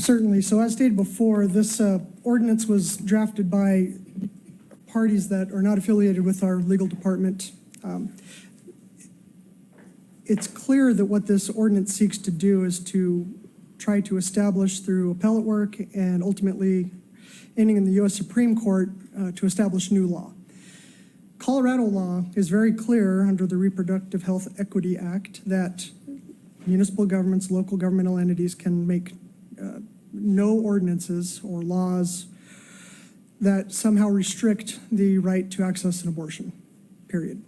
Certainly. So as stated before, this ordinance was drafted by parties that are not affiliated with our legal department. It's clear that what this ordinance seeks to do is to try to establish through appellate work and ultimately ending in the U.S. Supreme Court to establish new law. Colorado law is very clear under the Reproductive Health Equity Act that municipal governments, local governmental entities can make no ordinances or laws that somehow restrict the right to access an abortion, period.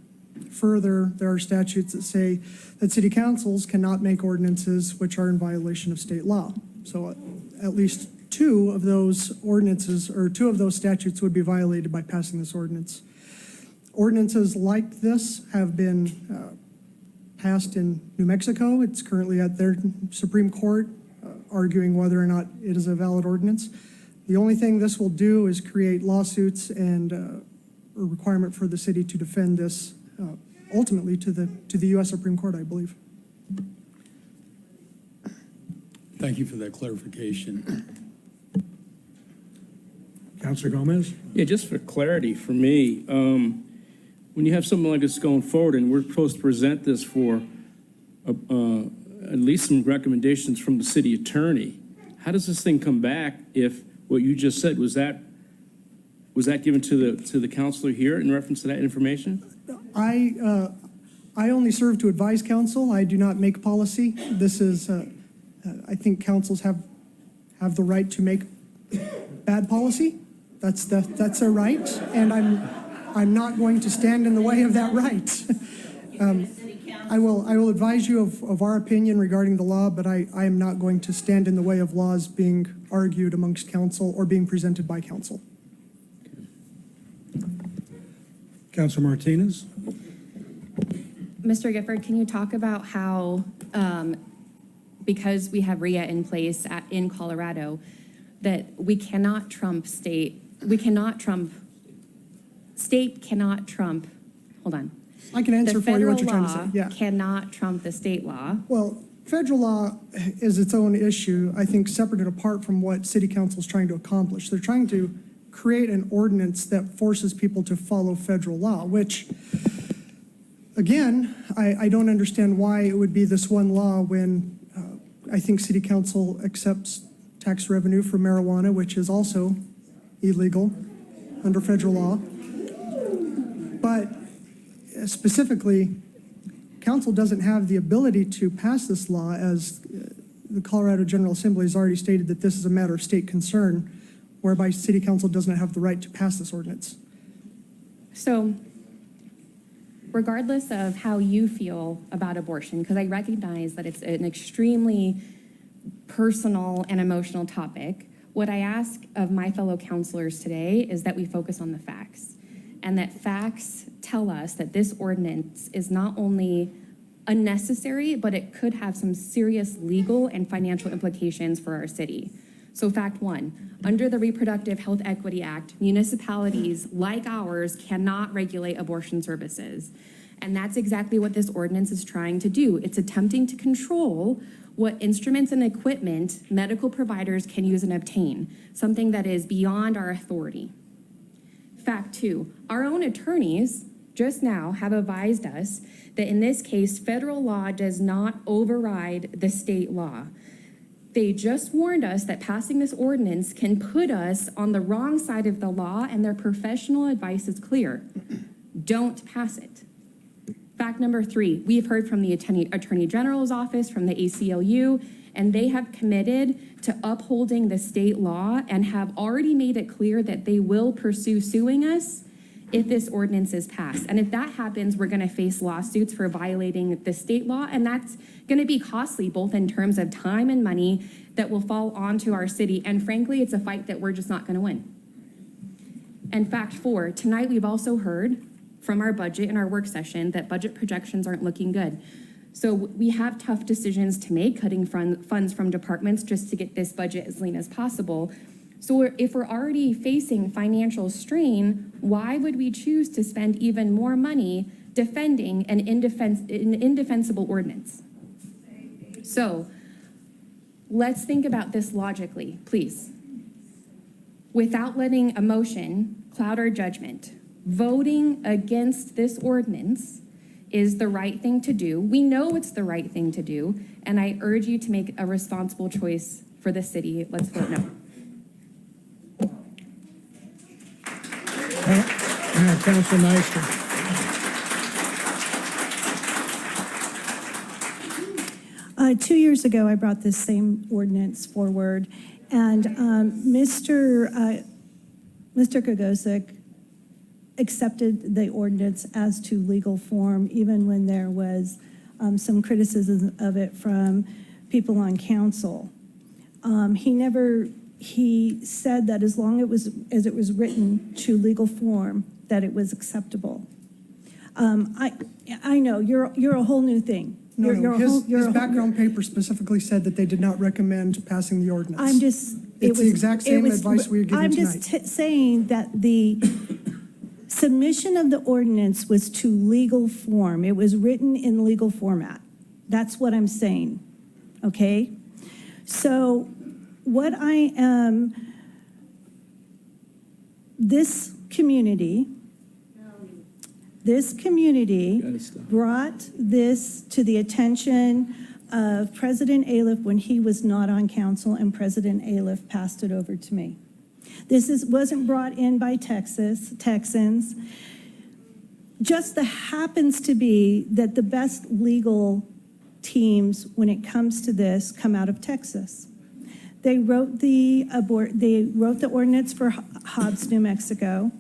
Further, there are statutes that say that city councils cannot make ordinances which are in violation of state law. So at least two of those ordinances or two of those statutes would be violated by passing this ordinance. Ordinances like this have been passed in New Mexico. It's currently at their Supreme Court arguing whether or not it is a valid ordinance. The only thing this will do is create lawsuits and a requirement for the city to defend this ultimately to the U.S. Supreme Court, I believe. Thank you for that clarification. Councilor Gomez? Yeah, just for clarity for me, when you have something like this going forward and we're supposed to present this for at least some recommendations from the city attorney, how does this thing come back if what you just said, was that given to the counselor here in reference to that information? I only serve to advise council. I do not make policy. This is, I think councils have the right to make bad policy. That's their right, and I'm not going to stand in the way of that right. I will advise you of our opinion regarding the law, but I am not going to stand in the way of laws being argued amongst council or being presented by council. Councilor Martinez? Mr. Gifford, can you talk about how, because we have RIA in place in Colorado, that state cannot trump, hold on. I can answer for you what you're trying to say. The federal law cannot trump the state law. Well, federal law is its own issue, I think, separate and apart from what city council is trying to accomplish. They're trying to create an ordinance that forces people to follow federal law, which, again, I don't understand why it would be this one law when I think city council accepts tax revenue for marijuana, which is also illegal under federal law. But specifically, council doesn't have the ability to pass this law, as the Colorado General Assembly has already stated that this is a matter of state concern, whereby city council doesn't have the right to pass this ordinance. So, regardless of how you feel about abortion, because I recognize that it's an extremely personal and emotional topic, what I ask of my fellow councilors today is that we focus on the facts, and that facts tell us that this ordinance is not only unnecessary, but it could have some serious legal and financial implications for our city. So fact one, under the Reproductive Health Equity Act, municipalities like ours cannot regulate abortion services. And that's exactly what this ordinance is trying to do. It's attempting to control what instruments and equipment medical providers can use and obtain, something that is beyond our authority. Fact two, our own attorneys just now have advised us that in this case, federal law does not override the state law. They just warned us that passing this ordinance can put us on the wrong side of the law, and their professional advice is clear. Don't pass it. Fact number three, we've heard from the Attorney General's office, from the ACLU, and they have committed to upholding the state law and have already made it clear that they will pursue suing us if this ordinance is passed. And if that happens, we're gonna face lawsuits for violating the state law, and that's gonna be costly, both in terms of time and money that will fall onto our city. And frankly, it's a fight that we're just not gonna win. And fact four, tonight we've also heard from our budget in our work session that budget projections aren't looking good. So we have tough decisions to make, cutting funds from departments just to get this budget as lean as possible. So if we're already facing financial strain, why would we choose to spend even more money defending an indefensible ordinance? So let's think about this logically, please. Without letting emotion cloud our judgment, voting against this ordinance is the right thing to do. We know it's the right thing to do, and I urge you to make a responsible choice for the city. Let's vote no. Councilor Maestri. 2 years ago, I brought this same ordinance forward, and Mr. Kogosic accepted the ordinance as to legal form, even when there was some criticism of it from people on council. He said that as long as it was written to legal form, that it was acceptable. I know you're a whole new thing. His background paper specifically said that they did not recommend passing the ordinance. It's the exact same advice we were given tonight. I'm just saying that the submission of the ordinance was to legal form. It was written in legal format. That's what I'm saying, okay? So what I am, this community brought this to the attention of President Aliff when he was not on council, and President Aliff passed it over to me. This wasn't brought in by Texans. Just happens to be that the best legal teams when it comes to this come out of Texas. They wrote the ordinance for Hobbs, New Mexico.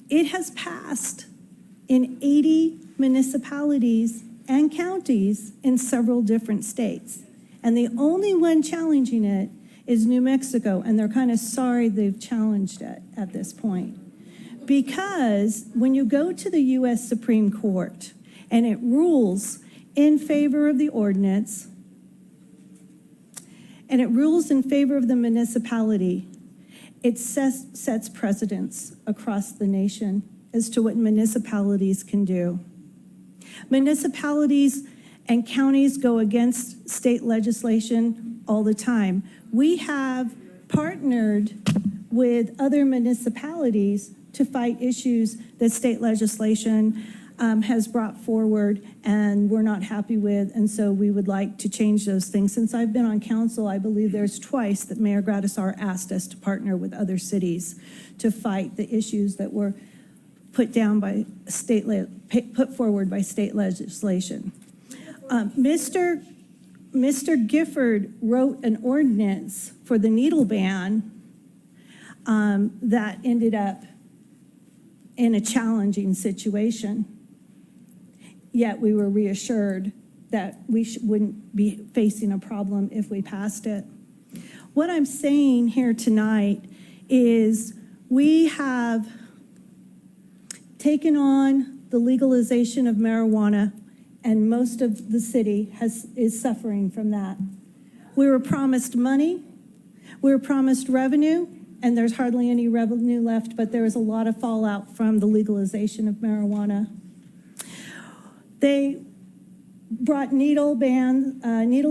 It has passed in 80 municipalities and counties in several different states. And the only one challenging it is New Mexico, and they're kind of sorry they've challenged it at this point. Because when you go to the U.S. Supreme Court and it rules in favor of the ordinance, and it rules in favor of the municipality, it sets precedents across the nation as to what municipalities can do. Municipalities and counties go against state legislation all the time. We have partnered with other municipalities to fight issues that state legislation has brought forward and we're not happy with, and so we would like to change those things. Since I've been on council, I believe there's twice that Mayor Gradisar asked us to partner with other cities to fight the issues that were put forward by state legislation. Mr. Gifford wrote an ordinance for the needle ban that ended up in a challenging situation. Yet we were reassured that we wouldn't be facing a problem if we passed it. What I'm saying here tonight is we have taken on the legalization of marijuana, and most of the city is suffering from that. We were promised money, we were promised revenue, and there's hardly any revenue left, but there is a lot of fallout from the legalization of marijuana. They brought needle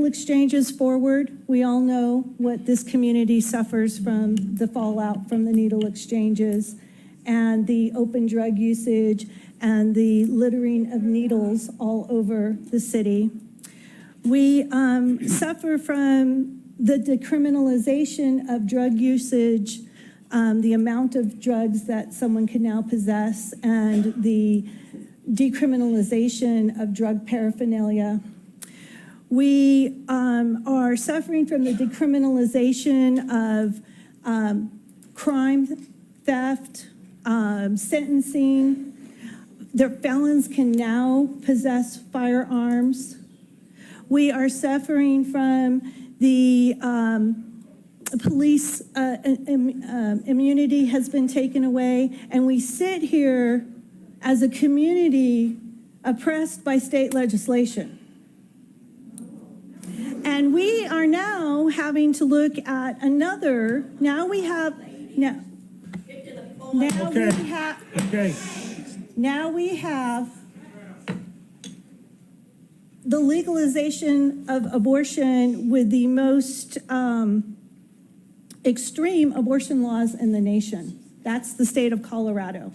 exchanges forward. We all know what this community suffers from, the fallout from the needle exchanges and the open drug usage and the littering of needles all over the city. We suffer from the decriminalization of drug usage, the amount of drugs that someone can now possess, and the decriminalization of drug paraphernalia. We are suffering from the decriminalization of crime, theft, sentencing. Their felons can now possess firearms. We are suffering from the police immunity has been taken away, and we sit here as a community oppressed by state legislation. And we are now having to look at another, now we have the legalization of abortion with the most extreme abortion laws in the nation. That's the state of Colorado.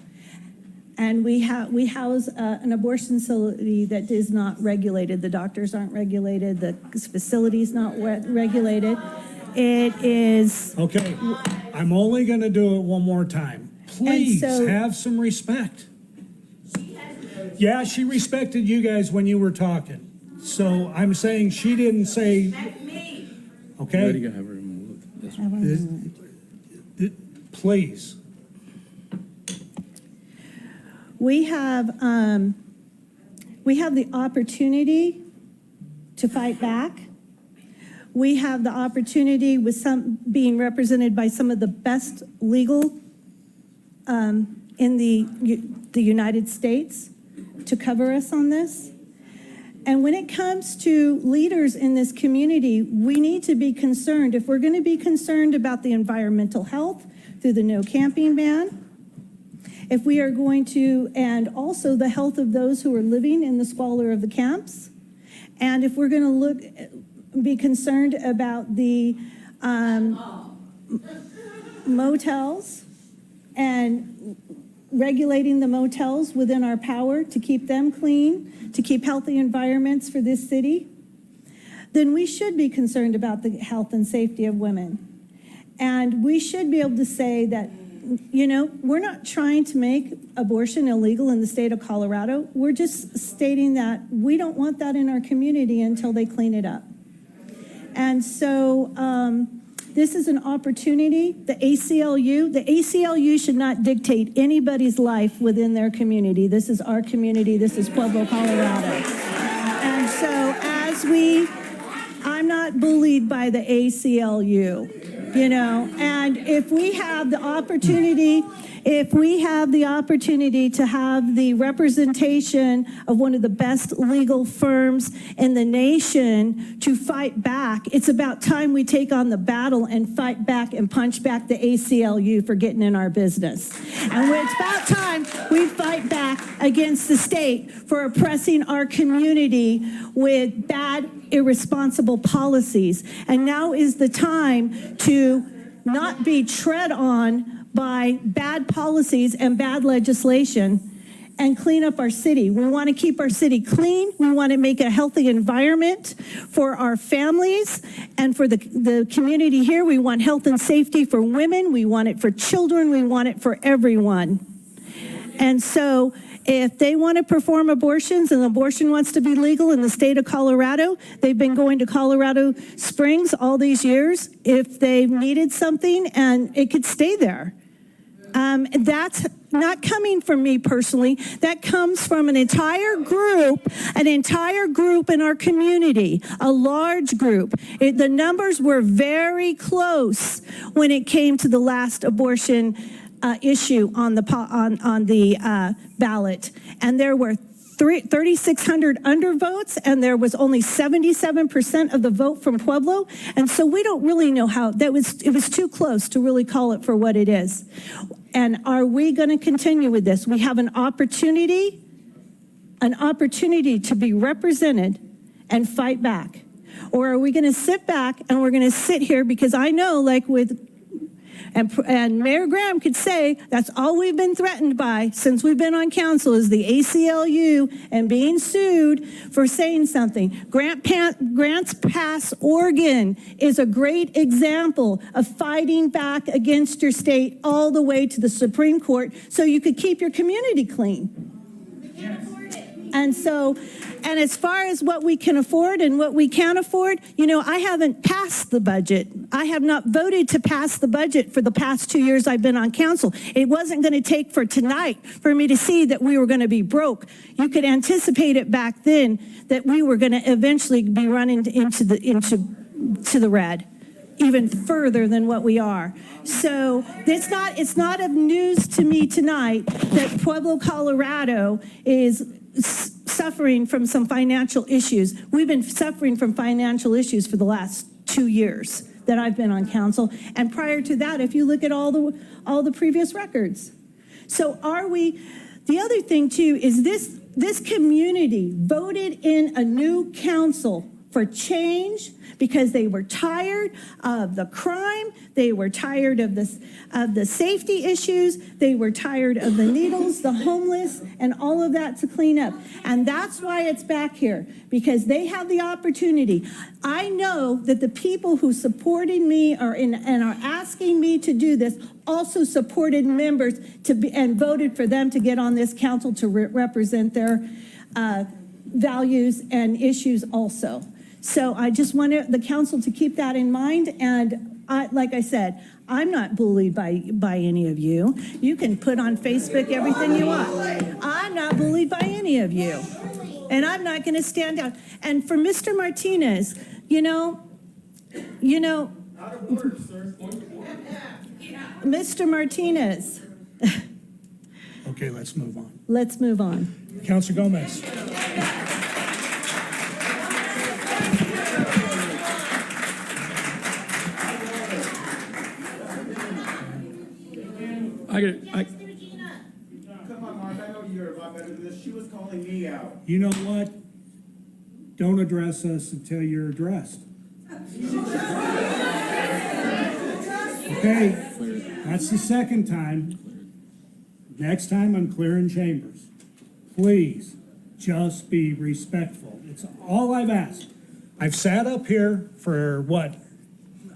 And we house an abortion facility that is not regulated. The doctors aren't regulated. The facility's not regulated. It is. Okay, I'm only going to do it one more time. Please have some respect. Yeah, she respected you guys when you were talking. So I'm saying she didn't say. Okay. Ready to have her removed. Please. We have the opportunity to fight back. We have the opportunity with some being represented by some of the best legal in the United States to cover us on this. And when it comes to leaders in this community, we need to be concerned. If we're going to be concerned about the environmental health through the no camping ban, if we are going to, and also the health of those who are living in the squalor of the camps, and if we're going to be concerned about the motels and regulating the motels within our power to keep them clean, to keep healthy environments for this city, then we should be concerned about the health and safety of women. And we should be able to say that, you know, we're not trying to make abortion illegal in the state of Colorado. We're just stating that we don't want that in our community until they clean it up. And so this is an opportunity. The ACLU should not dictate anybody's life within their community. This is our community. This is Pueblo, Colorado. And so I'm not bullied by the ACLU, you know, and if we have the opportunity to have the representation of one of the best legal firms in the nation to fight back, it's about time we take on the battle and fight back and punch back the ACLU for getting in our business. And it's about time we fight back against the state for oppressing our community with bad, irresponsible policies. And now is the time to not be tread on by bad policies and bad legislation and clean up our city. We want to keep our city clean. We want to make a healthy environment for our families and for the community here. We want health and safety for women. We want it for children. We want it for everyone. And so if they want to perform abortions and abortion wants to be legal in the state of Colorado, they've been going to Colorado Springs all these years if they've needed something, and it could stay there. That's not coming from me personally. That comes from an entire group in our community, a large group. The numbers were very close when it came to the last abortion issue on the ballot, and there were 3,600 undervotes, and there was only 77% of the vote from Pueblo, and so we don't really know how it was too close to really call it for what it is. And are we going to continue with this? We have an opportunity to be represented and fight back, or are we going to sit back and we're going to sit here because I know, like with. And Mayor Graham could say that's all we've been threatened by since we've been on council is the ACLU and being sued for saying something. Grants Pass, Oregon is a great example of fighting back against your state all the way to the Supreme Court so you could keep your community clean. We can't afford it. And as far as what we can afford and what we can't afford, you know, I haven't passed the budget. I have not voted to pass the budget for the past 2 years I've been on council. It wasn't going to take for tonight for me to see that we were going to be broke. You could anticipate it back then that we were going to eventually be running into the red, even further than what we are. So it's not of news to me tonight that Pueblo, Colorado is suffering from some financial issues. We've been suffering from financial issues for the last 2 years that I've been on council. And prior to that, if you look at all the previous records. So the other thing too is This community voted in a new council for change because they were tired of the crime, they were tired of the safety issues, they were tired of the needles, the homeless, and all of that to clean up. And that's why it's back here, because they have the opportunity. I know that the people who supported me and are asking me to do this also supported members and voted for them to get on this council to represent their values and issues also. So I just want the council to keep that in mind. And like I said, I'm not bullied by any of you. You can put on Facebook everything you want. I'm not bullied by any of you. And I'm not going to stand down. And for Mr. Martinez, Mr. Martinez. Okay, let's move on. Let's move on. Councilor Gomez. Come on, Mark, I know you're a lot better than this. She was calling me out. You know what? Don't address us until you're addressed. Okay, that's the second time. Next time I'm clearing chambers. Please, just be respectful. It's all I've asked. I've sat up here for,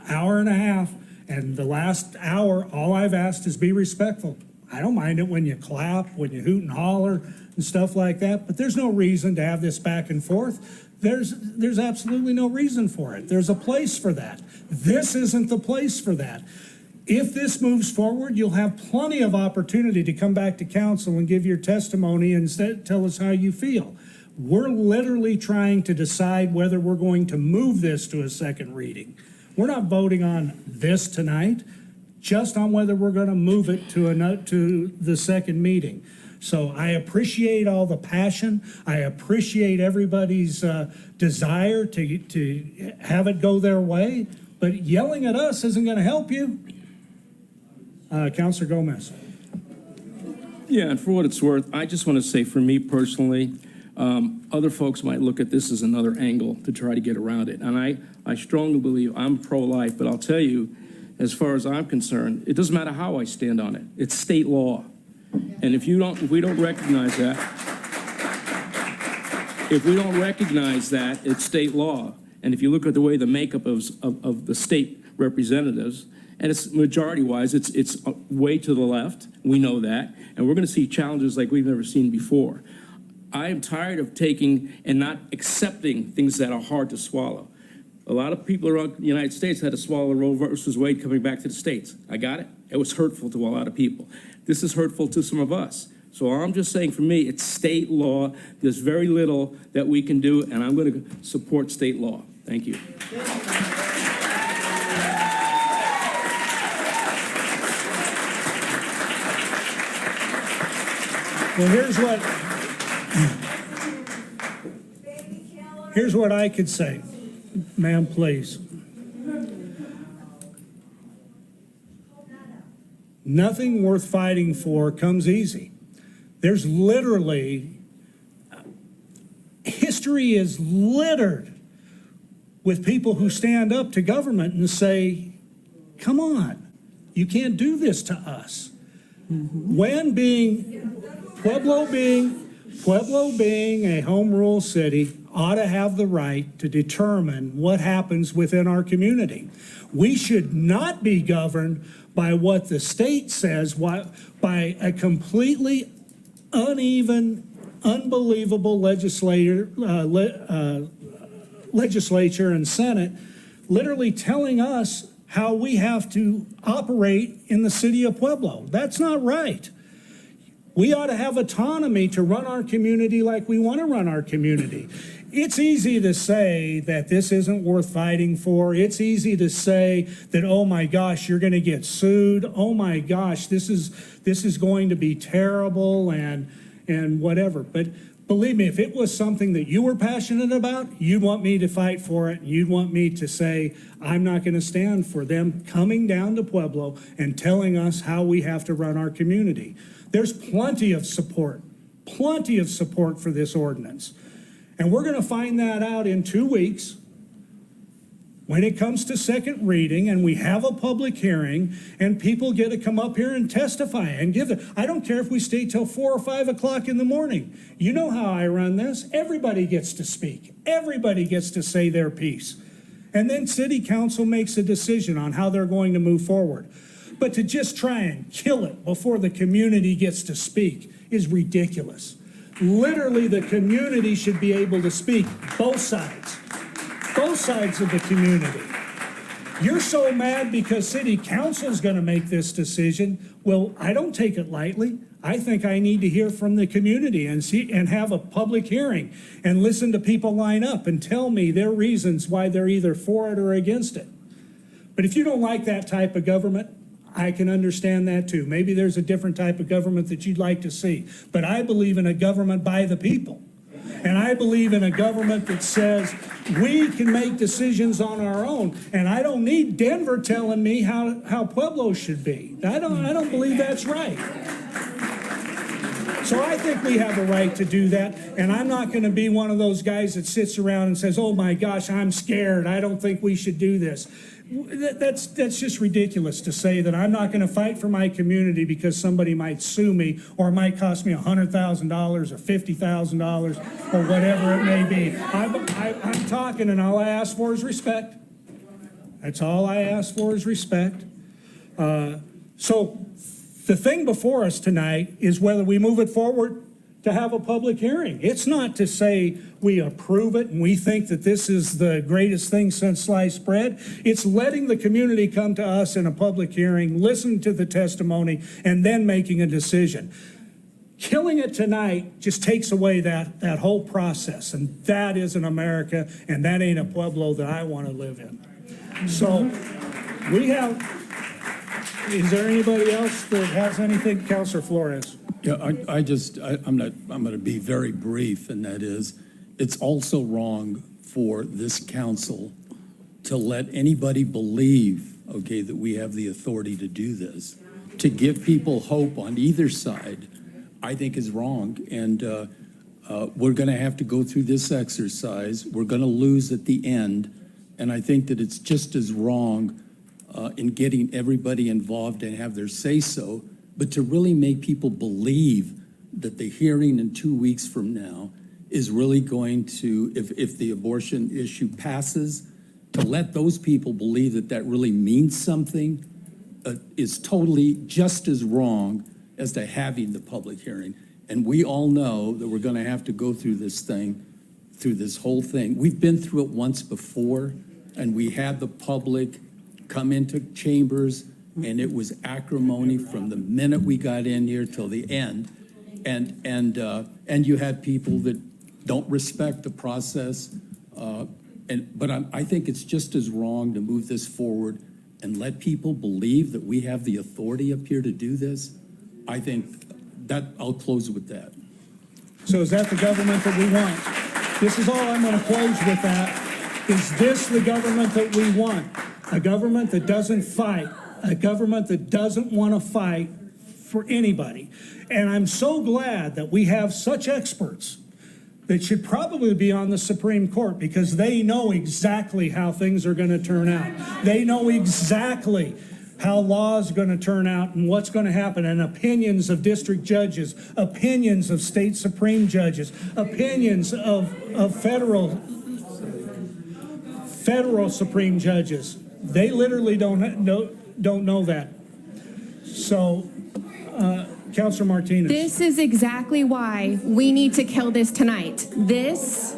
hour and a half, and the last hour, all I've asked is be respectful. I don't mind it when you clap, when you hoot and holler and stuff like that, but there's no reason to have this back and forth. There's absolutely no reason for it. There's a place for that. This isn't the place for that. If this moves forward, you'll have plenty of opportunity to come back to council and give your testimony and tell us how you feel. We're literally trying to decide whether we're going to move this to a second reading. We're not voting on this tonight, just on whether we're going to move it to the second meeting. So I appreciate all the passion. I appreciate everybody's desire to have it go their way, but yelling at us isn't going to help you. Councilor Gomez. Yeah, and for what it's worth, I just want to say for me personally, other folks might look at this as another angle to try to get around it. And I strongly believe I'm pro-life, but I'll tell you, as far as I'm concerned, it doesn't matter how I stand on it. It's state law. And if we don't recognize that, it's state law. And if you look at the way the makeup of the state representatives, and it's majority-wise, it's way to the left. We know that. And we're going to see challenges like we've never seen before. I am tired of taking and not accepting things that are hard to swallow. A lot of people around the United States had to swallow Roe versus Wade coming back to the States. I got it. It was hurtful to a lot of people. This is hurtful to some of us. So I'm just saying, for me, it's state law. There's very little that we can do, and I'm going to support state law. Thank you. Well, here's what I could say. Ma'am, please. Nothing worth fighting for comes easy. There's literally, history is littered with people who stand up to government and say, come on, you can't do this to us. When Pueblo being a home rule city ought to have the right to determine what happens within our community. We should not be governed by what the state says, by a completely uneven, unbelievable legislature and Senate literally telling us how we have to operate in the city of Pueblo. That's not right. We ought to have autonomy to run our community like we want to run our community. It's easy to say that this isn't worth fighting for. It's easy to say that, oh my gosh, you're going to get sued. Oh my gosh, this is going to be terrible and whatever. But believe me, if it was something that you were passionate about, you'd want me to fight for it. You'd want me to say, I'm not going to stand for them coming down to Pueblo and telling us how we have to run our community. There's plenty of support plenty of support for this ordinance. And we're going to find that out in 2 weeks when it comes to second reading and we have a public hearing and people get to come up here and testify and give it. I don't care if we stay till 4 or 5 o'clock in the morning. You know how I run this. Everybody gets to speak. Everybody gets to say their piece. And then city council makes a decision on how they're going to move forward. But to just try and kill it before the community gets to speak is ridiculous. Literally, the community should be able to speak, both sides of the community. You're so mad because city council's going to make this decision. Well, I don't take it lightly. I think I need to hear from the community and have a public hearing and listen to people line up and tell me their reasons why they're either for it or against it. But if you don't like that type of government, I can understand that too. Maybe there's a different type of government that you'd like to see. But I believe in a government by the people. And I believe in a government that says we can make decisions on our own. And I don't need Denver telling me how Pueblo should be. I don't believe that's right. So I think we have a right to do that. And I'm not going to be one of those guys that sits around and says, oh my gosh, I'm scared. I don't think we should do this. That's just ridiculous to say that I'm not going to fight for my community because somebody might sue me or it might cost me $100,000 or $50,000 or whatever it may be. I'm talking, and all I ask for is respect. That's all I ask for is respect. So the thing before us tonight is whether we move it forward to have a public hearing. It's not to say we approve it and we think that this is the greatest thing since sliced bread. It's letting the community come to us in a public hearing, listen to the testimony, and then making a decision. Killing it tonight just takes away that whole process, and that isn't America, and that ain't a Pueblo that I want to live in. So we have, is there anybody else that has anything? Councilor Flores. Yeah, I'm going to be very brief, and that is, it's also wrong for this council to let anybody believe, okay, that we have the authority to do this. To give people hope on either side, I think is wrong, and we're going to have to go through this exercise. We're going to lose at the end, and I think that it's just as wrong in getting everybody involved and have their say-so, but to really make people believe that the hearing in 2 weeks from now is really going to, if the abortion issue passes, to let those people believe that that really means something is totally just as wrong as to having the public hearing. And we all know that we're going to have to go through this thing, through this whole thing. We've been through it once before, and we had the public come into chambers, and it was acrimony from the minute we got in here till the end. And you had people that don't respect the process. But I think it's just as wrong to move this forward and let people believe that we have the authority up here to do this. I think that I'll close with that. So is that the government that we want? This is all I'm going to close with that. Is this the government that we want? A government that doesn't fight. A government that doesn't want to fight for anybody. And I'm so glad that we have such experts that should probably be on the Supreme Court, because they know exactly how things are going to turn out. They know exactly how laws are going to turn out and what's going to happen, and opinions of district judges, opinions of state Supreme judges, opinions of federal Supreme judges. They literally don't know that. So, Councilor Martinez. This is exactly why we need to kill this tonight. This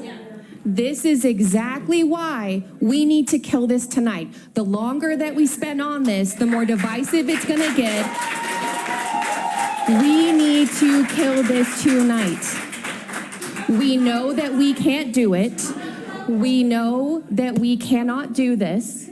is exactly why we need to kill this tonight. The longer that we spend on this, the more divisive it's going to get. We need to kill this tonight. We know that we can't do it. We know that we cannot do this.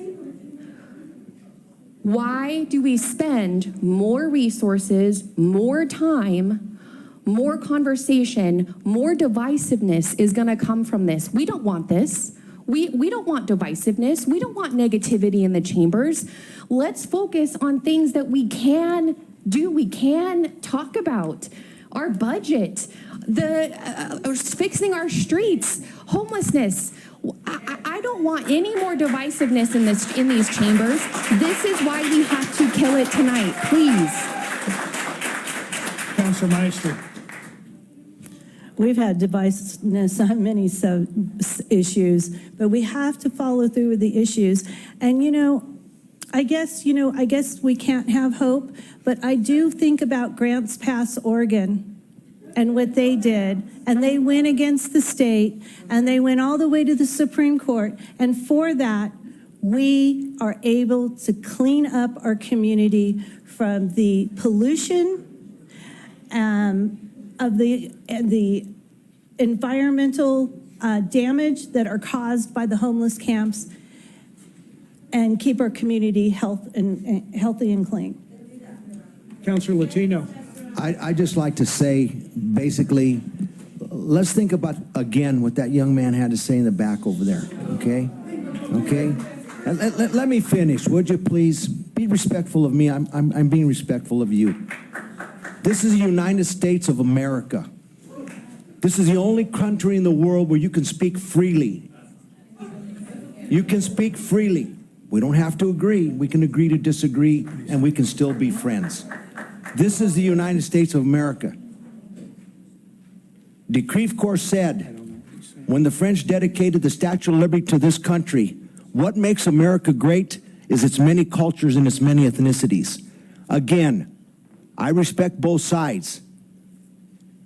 Why do we spend more resources, more time, more conversation, more divisiveness is going to come from this? We don't want this. We don't want divisiveness. We don't want negativity in the chambers. Let's focus on things that we can do, we can talk about. Our budget, fixing our streets, homelessness. I don't want any more divisiveness in these chambers. This is why we have to kill it tonight, please. Councilor Maestri. We've had divisiveness on many issues, but we have to follow through with the issues. And, I guess we can't have hope, but I do think about Grants Pass, Oregon, and what they did. And they went against the state, and they went all the way to the Supreme Court. And for that, we are able to clean up our community from the pollution, of the environmental damage that are caused by the homeless camps, and keep our community healthy and clean. Councilor Latino. I just like to say, basically, let's think about, again, what that young man had to say in the back over there, okay? Okay? Let me finish, would you please? Be respectful of me. I'm being respectful of you. This is the United States of America. This is the only country in the world where you can speak freely. You can speak freely. We don't have to agree. We can agree to disagree, and we can still be friends. This is the United States of America. De Crèvecoeur said, when the French dedicated the Statue of Liberty to this country, what makes America great is its many cultures and its many ethnicities. Again, I respect both sides.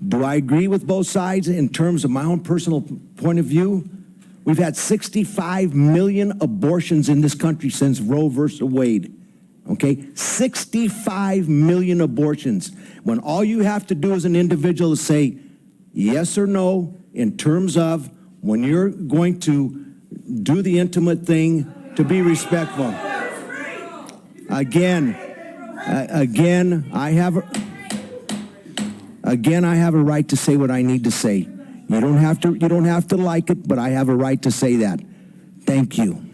Do I agree with both sides in terms of my own personal point of view? We've had 65 million abortions in this country since Roe versus Wade. Okay, 65 million abortions. When all you have to do as an individual is say yes or no in terms of when you're going to do the intimate thing, to be respectful. Again, I have a right to say what I need to say. You don't have to like it, but I have a right to say that. Thank you.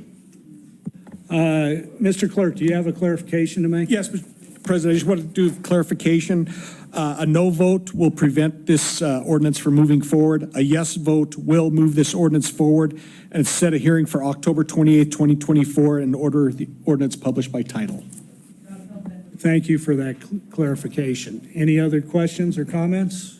Mr. Clerk, do you have a clarification to make? Yes, Mr. President, I just want to do clarification. A no vote will prevent this ordinance from moving forward. A yes vote will move this ordinance forward and set a hearing for October 28, 2024, and order the ordinance published by title. Thank you for that clarification. Any other questions or comments?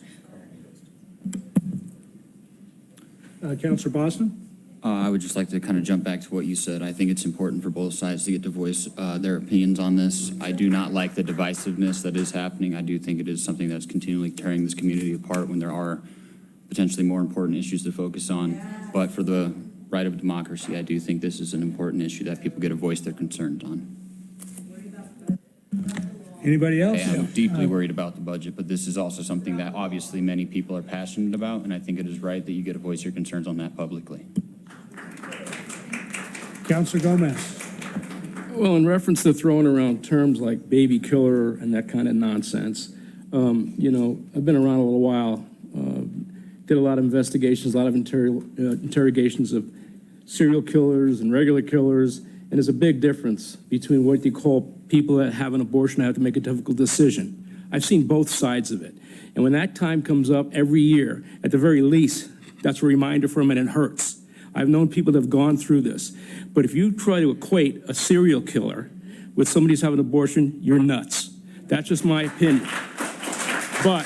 Councilor Boston? I would just like to kind of jump back to what you said. I think it's important for both sides to get to voice their opinions on this. I do not like the divisiveness that is happening. I do think it is something that's continually tearing this community apart when there are potentially more important issues to focus on. But for the right of democracy, I do think this is an important issue that people get to voice their concerns on. Anybody else? I'm deeply worried about the budget, but this is also something that obviously many people are passionate about, and I think it is right that you get to voice your concerns on that publicly. Councilor Gomez. Well, in reference to throwing around terms like baby killer and that kind of nonsense, I've been around a little while, did a lot of investigations, a lot of interrogations of serial killers and regular killers, and there's a big difference between what they call people that have an abortion and have to make a difficult decision. I've seen both sides of it. And when that time comes up every year, at the very least, that's a reminder for them, and it hurts. I've known people that have gone through this. But if you try to equate a serial killer with somebody who's having an abortion, you're nuts. That's just my opinion. But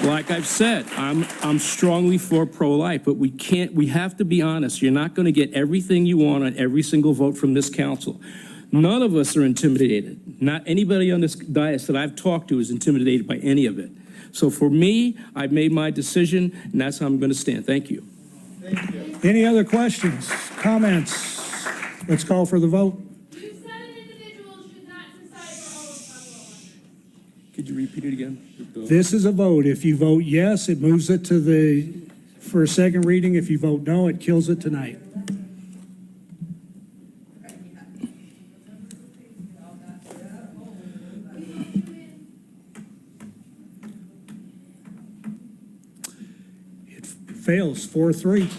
like I've said, I'm strongly for pro-life, but we have to be honest. You're not going to get everything you want on every single vote from this council. None of us are intimidated. Not anybody on this dais that I've talked to is intimidated by any of it. So for me, I've made my decision, and that's how I'm going to stand. Thank you. Thank you. Any other questions, comments? Let's call for the vote. You said an individual should not decide for all of Pueblo. Could you repeat it again? This is a vote. If you vote yes, it moves it for a second reading. If you vote no, it kills it tonight. It fails 4-3.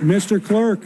Mr. Clerk.